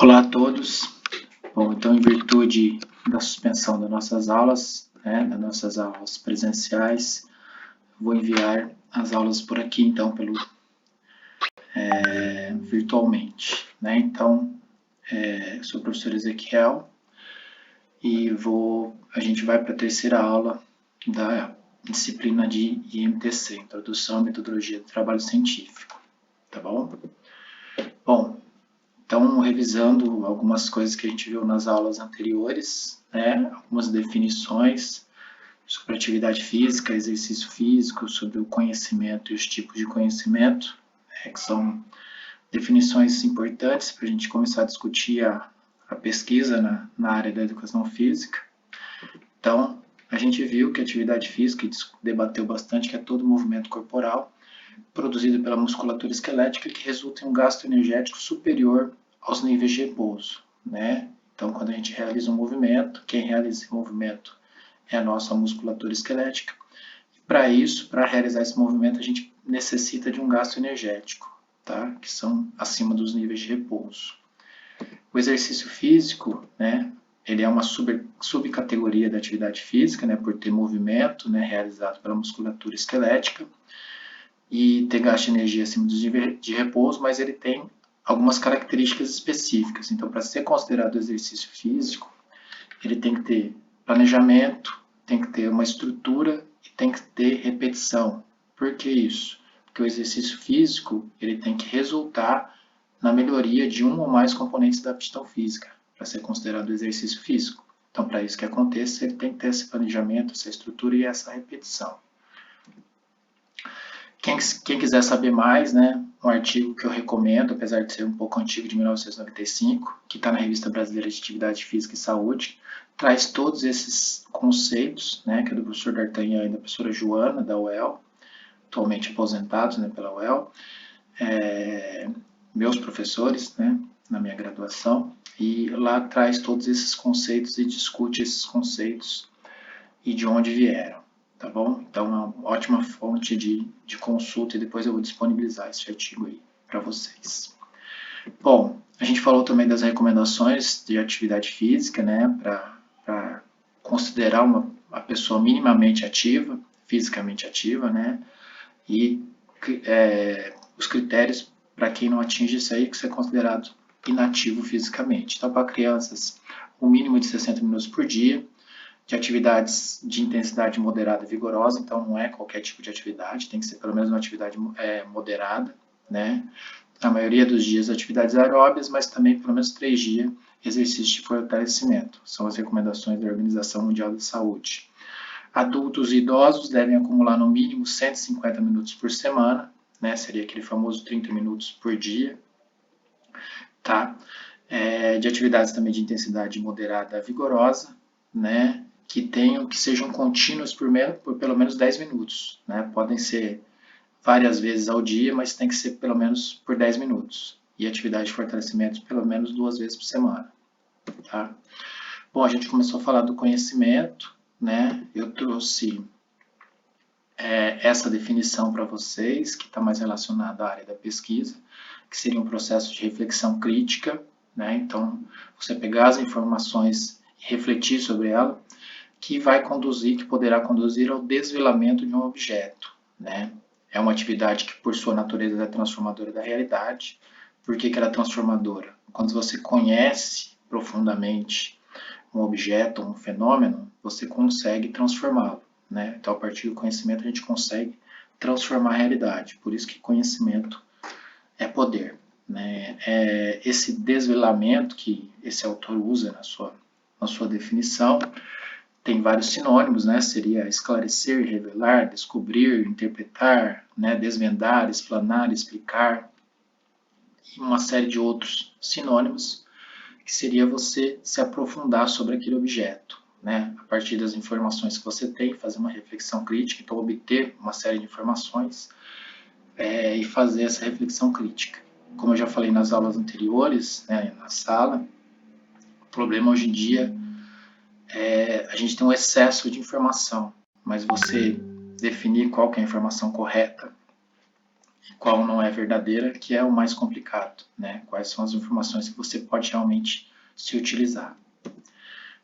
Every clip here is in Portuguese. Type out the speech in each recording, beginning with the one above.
Olá a todos. Bom, então, em virtude da suspensão das nossas aulas, das nossas aulas presenciais, vou enviar as aulas por aqui, então, virtualmente. Então, sou o professor Ezequiel e a gente vai para a terceira aula da disciplina de IMTC, Introdução à Metodologia do Trabalho Científico, tá bom? Bom, então, revisando algumas coisas que a gente viu nas aulas anteriores, algumas definições sobre atividade física, exercício físico, sobre o conhecimento e os tipos de conhecimento, que são definições importantes para a gente começar a discutir a pesquisa na área da educação física. Então, a gente viu que a atividade física, e debateu bastante, que é todo movimento corporal produzido pela musculatura esquelética que resulta em um gasto energético superior aos níveis de repouso, Então, quando a gente realiza um movimento, quem realiza esse movimento é a nossa musculatura esquelética. E para isso, para realizar esse movimento, a gente necessita de um gasto energético, que são acima dos níveis de repouso. O exercício físico, ele é uma subcategoria da atividade física, por ter movimento, realizado pela musculatura esquelética e ter gasto de energia acima dos níveis de repouso, mas ele tem algumas características específicas. Então, para ser considerado exercício físico, ele tem que ter planejamento, tem que ter uma estrutura e tem que ter repetição. Por que isso? Porque o exercício físico ele tem que resultar na melhoria de um ou mais componentes da aptidão física, para ser considerado exercício físico. Então, para isso que aconteça, ele tem que ter esse planejamento, essa estrutura e essa repetição. Quem quiser saber mais, um artigo que eu recomendo, apesar de ser um pouco antigo, de 1995, que está na Revista Brasileira de Atividade Física e Saúde, traz todos esses conceitos, que é do professor D'Artagnan e da professora Joana, da UEL, atualmente aposentados pela UEL, meus professores, na minha graduação, e lá traz todos esses conceitos e discute esses conceitos e de onde vieram. Tá bom? Então, é uma ótima fonte de consulta e depois eu vou disponibilizar esse artigo aí para vocês. Bom, a gente falou também das recomendações de atividade física, para considerar a pessoa minimamente ativa, fisicamente ativa, e os critérios para quem não atinge isso aí, que isso é considerado inativo fisicamente. Então, para crianças, o mínimo de 60 minutos por dia, de atividades de intensidade moderada e vigorosa, então não é qualquer tipo de atividade, tem que ser pelo menos uma atividade moderada, Na maioria dos dias atividades aeróbias, mas também pelo menos 3 dias exercício de fortalecimento. São as recomendações da Organização Mundial da Saúde. Adultos e idosos devem acumular no mínimo 150 minutos por semana, seria aquele famoso 30 minutos por dia, de atividades também de intensidade moderada a vigorosa, que sejam contínuas por pelo menos 10 minutos. Podem ser várias vezes ao dia, mas tem que ser pelo menos por 10 minutos. E atividade de fortalecimento pelo menos 2 vezes por semana. Bom, a gente começou a falar do conhecimento, Eu trouxe essa definição para vocês, que está mais relacionada à área da pesquisa, que seria um processo de reflexão crítica, Então, você pegar as informações e refletir sobre ela, que poderá conduzir ao desvelamento de um objeto, É uma atividade que, por sua natureza, é transformadora da realidade. Por que ela é transformadora? Quando você conhece profundamente um objeto, um fenômeno, você consegue transformá-lo, Então, a partir do conhecimento, a gente consegue transformar a realidade. Por isso que conhecimento é poder, Esse desvelamento que esse autor usa na sua definição, tem vários sinônimos, Seria esclarecer, revelar, descobrir, interpretar, desvendar, explanar, explicar, e uma série de outros sinônimos, que seria você se aprofundar sobre aquele objeto, A partir das informações que você tem, fazer uma reflexão crítica, então obter uma série de informações e fazer essa reflexão crítica. Como eu já falei nas aulas anteriores, na sala, o problema hoje em dia a gente tem um excesso de informação, mas você definir qual que é a informação correta e qual não é verdadeira, que é o mais complicado, né? Quais são as informações que você pode realmente se utilizar.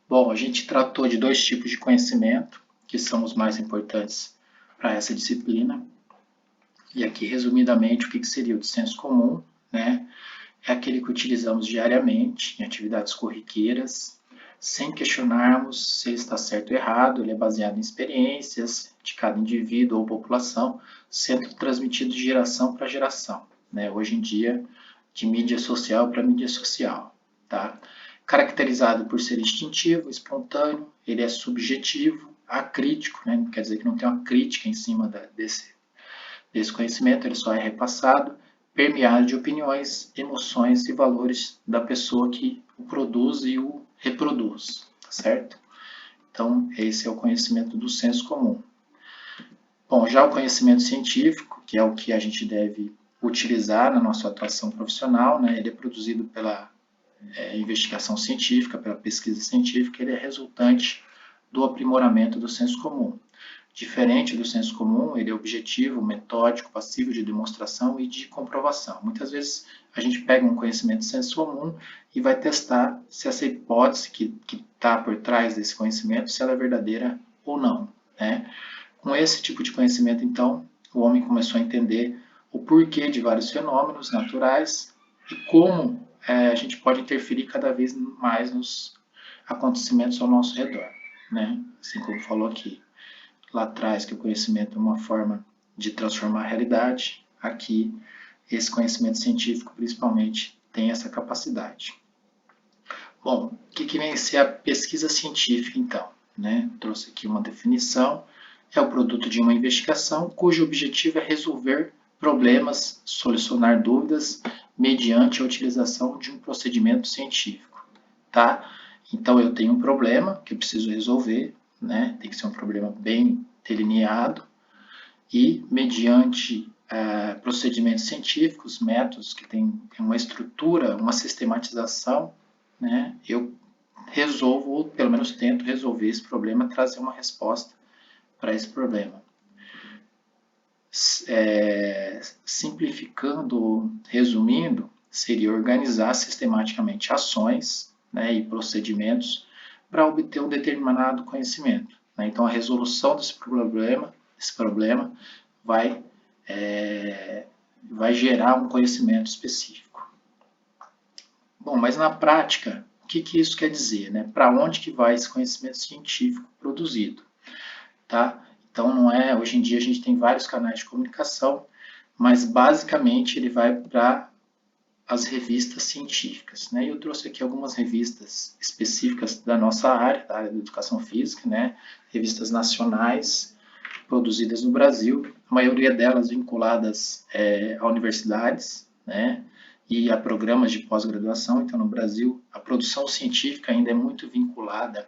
Bom, a gente tratou de dois tipos de conhecimento, que são os mais importantes para essa disciplina. E aqui, resumidamente, o que seria o de senso comum, né? É aquele que utilizamos diariamente em atividades corriqueiras, sem questionarmos se ele está certo ou errado, ele é baseado em experiências de cada indivíduo ou população, sendo transmitido de geração para geração, né? Hoje em dia, de mídia social para mídia social, tá? Caracterizado por ser instintivo, espontâneo, ele é subjetivo, acrítico, né? Quer dizer que não tem uma crítica em cima desse conhecimento, ele só é repassado, permeado de opiniões, emoções e valores da pessoa que o produz e o reproduz, tá certo? Então, esse é o conhecimento do senso comum. Bom, já o conhecimento científico, que é o que a gente deve utilizar na nossa atuação profissional, né? Ele é produzido pela investigação científica, pela pesquisa científica, ele é resultante do aprimoramento do senso comum. Diferente do senso comum, ele é objetivo, metódico, passível de demonstração e de comprovação. Muitas vezes a gente pega um conhecimento de senso comum e vai testar se essa hipótese que está por trás desse conhecimento, se ela é verdadeira ou não, né? Com esse tipo de conhecimento, então, o homem começou a entender o porquê de vários fenômenos naturais e como a gente pode interferir cada vez mais nos acontecimentos ao nosso redor, né? Assim como falou aqui lá atrás, que o conhecimento é uma forma de transformar a realidade, aqui esse conhecimento científico, principalmente, tem essa capacidade. Bom, o que vem a ser a pesquisa científica, então? Né? Trouxe aqui uma definição. É o produto de uma investigação cujo objetivo é resolver problemas, solucionar dúvidas mediante a utilização de um procedimento científico, tá? Então, eu tenho um problema que eu preciso resolver, né? Tem que ser um problema bem delineado e mediante procedimentos científicos, métodos que têm uma estrutura, uma sistematização, né? Eu resolvo, ou pelo menos tento resolver esse problema, trazer uma resposta para esse problema. Simplificando, resumindo, seria organizar sistematicamente ações, né, e procedimentos para obter um determinado conhecimento, né? Então, a resolução desse problema vai gerar um conhecimento específico. Bom, mas na prática, o que isso quer dizer, né? Para onde que vai esse conhecimento científico produzido, tá? Então, não é, hoje em dia a gente tem vários canais de comunicação, mas basicamente ele vai para as revistas científicas, né? Eu trouxe aqui algumas revistas específicas da nossa área, da área da educação física, né? Revistas nacionais produzidas no Brasil, a maioria delas vinculadas a universidades, né? E a programas de pós-graduação. Então, no Brasil, a produção científica ainda é muito vinculada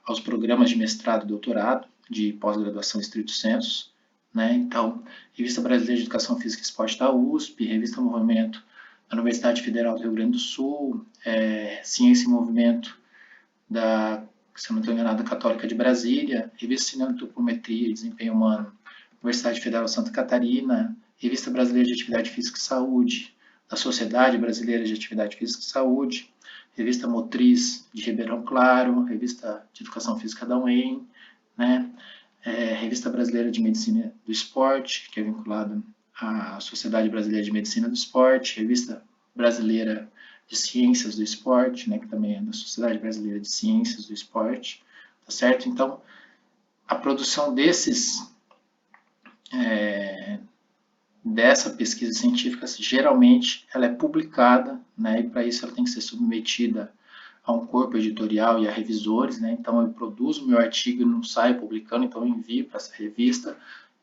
aos programas de mestrado e doutorado, de pós-graduação estrito sensu, né? Então, Revista Brasileira de Educação Física e Esporte da USP, Revista Movimento da Universidade Federal do Rio Grande do Sul, Ciência e Movimento da, se eu não estou enganado, Católica de Brasília, Revista Cineantropometria e Desempenho Humano, Universidade Federal de Santa Catarina, Revista Brasileira de Atividade Física e Saúde, da Sociedade Brasileira de Atividade Física e Saúde, Revista Motriz de Ribeirão Claro, Revista de Educação Física da UEM, né? Revista Brasileira de Medicina do Esporte, que é vinculada à Sociedade Brasileira de Medicina do Esporte, Revista Brasileira de Ciências do Esporte, né, que também é da Sociedade Brasileira de Ciências do Esporte, tá certo? Então, a produção dessa pesquisa científica, geralmente, ela é publicada, né, e para isso ela tem que ser submetida a um corpo editorial e a revisores, né? Então eu produzo o meu artigo e não saio publicando, então eu envio para essa revista,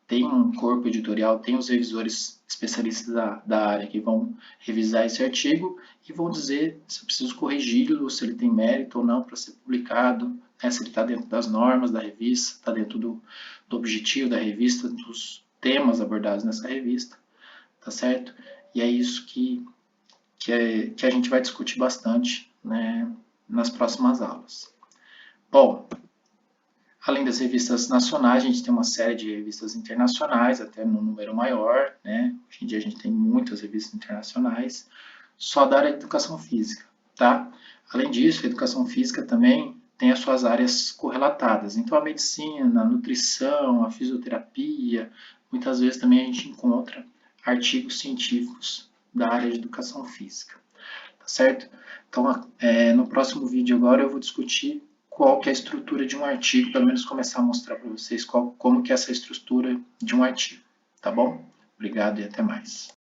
tem um corpo editorial, tem os revisores especialistas da área que vão revisar esse artigo e vão dizer se eu preciso corrigi-lo, se ele tem mérito ou não para ser publicado, né? Se ele está dentro das normas da revista, está dentro do objetivo da revista, dos temas abordados nessa revista, tá certo? E é isso que a gente vai discutir bastante, né, nas próximas aulas. Bom, Além das revistas nacionais, a gente tem uma série de revistas internacionais, até no número maior, né? Hoje em dia a gente tem muitas revistas internacionais, só da área de educação física, tá? Além disso, a educação física também tem as suas áreas correlatadas. Então, a medicina, a nutrição, a fisioterapia, muitas vezes também a gente encontra artigos científicos da área de educação física, tá certo? Então, no próximo vídeo agora eu vou discutir qual que é a estrutura de um artigo, pelo menos começar a mostrar para vocês como que é essa estrutura de um artigo, tá bom? Obrigado e até mais.